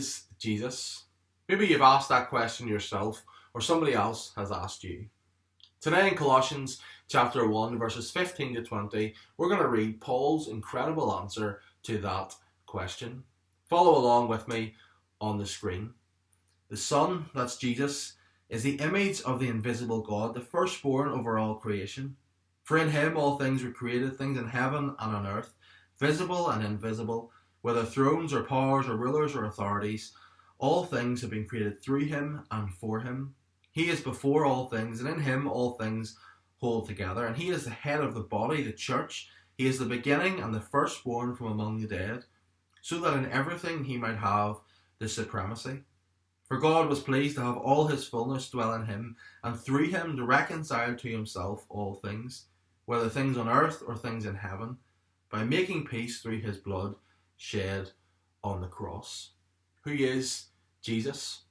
is Jesus? Maybe you've asked that question yourself, or somebody else has asked you. Today in Colossians chapter 1, verses 15 to 20, we're going to read Paul's incredible answer to that question. Follow along with me on the screen. The Son, that's Jesus, is the image of the invisible God, the firstborn over all creation. For in him all things were created, things in heaven and on earth, visible and invisible, whether thrones or powers or rulers or authorities. All things have been created through him and for him. He is before all things, and in him all things hold together. And he is the head of the body, the church. He is the beginning and the firstborn from among the dead, so that in everything he might have the supremacy. For God was pleased to have all his fullness dwell in him, and through him to reconcile to himself all things, whether things on earth or things in heaven, by making peace through his blood shed on the cross. Who is Jesus?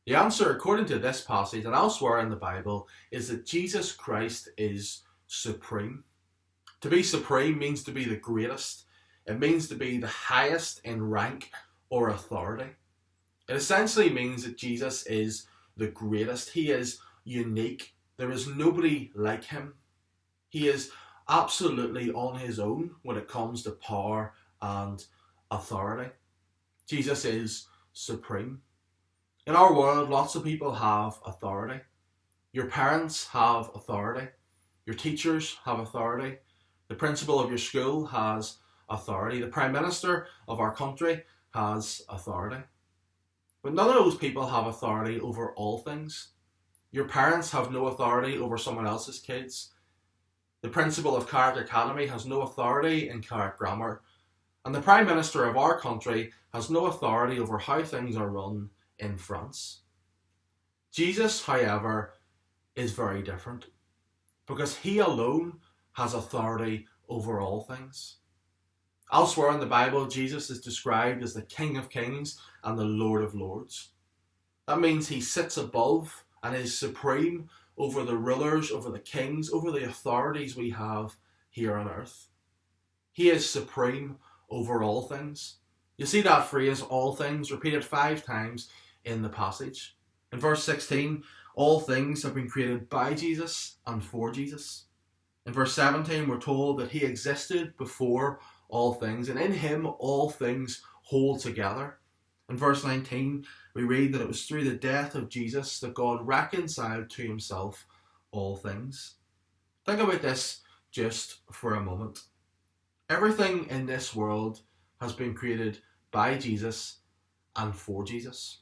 The answer, according to this passage and elsewhere in the Bible, is that Jesus Christ is supreme. To be supreme means to be the greatest. It means to be the highest in rank or authority. It essentially means that Jesus is the greatest. He is unique. There is nobody like him. He is absolutely on his own when it comes to power and authority. Jesus is supreme. In our world, lots of people have authority. Your parents have authority. Your teachers have authority. The principal of your school has authority. The Prime Minister of our country has authority. But none of those people have authority over all things. Your parents have no authority over someone else's kids. The principal of Carrick Academy has no authority in Carrick Grammar. And the Prime Minister of our country has no authority over how things are run in France. Jesus, however, is very different, because he alone has authority over all things. Elsewhere in the Bible, Jesus is described as the King of Kings and the Lord of Lords. That means he sits above and is supreme over the rulers, over the kings, over the authorities we have here on earth. He is supreme over all things. You see that phrase, all things, repeated 5 times in the passage. In verse 16, all things have been created by Jesus and for Jesus. In verse 17, we're told that he existed before all things, and in him all things hold together. In verse 19, we read that it was through the death of Jesus that God reconciled to himself all things. Think about this just for a moment. Everything in this world has been created by Jesus and for Jesus.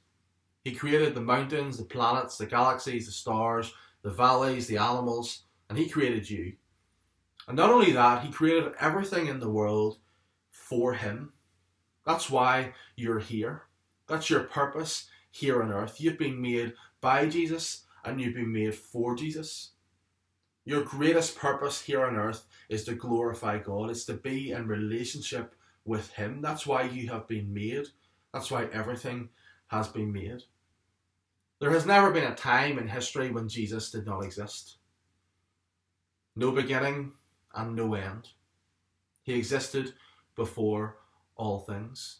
He created the mountains, the planets, the galaxies, the stars, the valleys, the animals, and he created you. And not only that, he created everything in the world for him. That's why you're here. That's your purpose here on earth. You've been made by Jesus and you've been made for Jesus. Your greatest purpose here on earth is to glorify God. It's to be in relationship with him. That's why you have been made. That's why everything has been made. There has never been a time in history when Jesus did not exist. No beginning and no end. He existed before all things.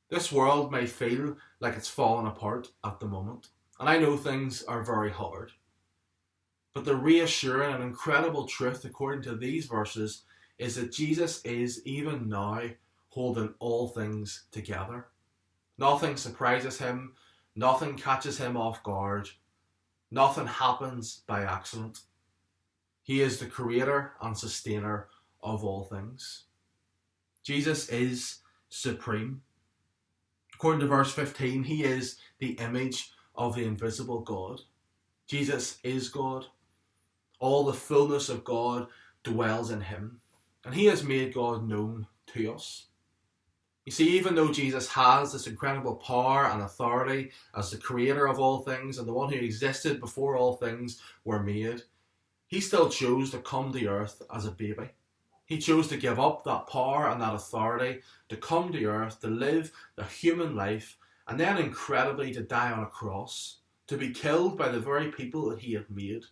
This world may feel like it's fallen apart at the moment, and I know things are very hard. But the reassuring and incredible truth, according to these verses, is that Jesus is, even now, holding all things together. Nothing surprises him. Nothing catches him off guard. Nothing happens by accident. He is the creator and sustainer of all things. Jesus is supreme. According to verse 15, he is the image of the invisible God. Jesus is God. All the fullness of God dwells in him, and he has made God known to us. You see, even though Jesus has this incredible power and authority as the creator of all things and the one who existed before all things were made, he still chose to come to earth as a baby. He chose to give up that power and that authority, to come to earth, to live the human life, and then incredibly to die on a cross, to be killed by the very people that he had made.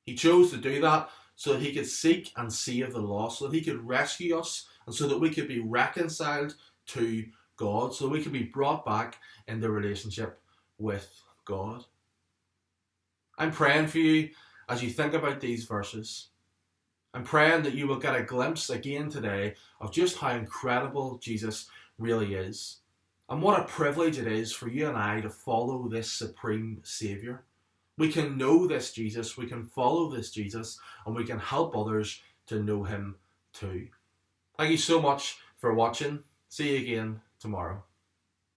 He chose to do that so that he could seek and save the lost, so that he could rescue us, and so that we could be reconciled to God, so we can be brought back into relationship with God. I'm praying for you as you think about these verses. I'm praying that you will get a glimpse again today of just how incredible Jesus really is. And what a privilege it is for you and I to follow this supreme Saviour. We can know this Jesus, we can follow this Jesus, and we can help others to know him too. Thank you so much for watching. See you again tomorrow.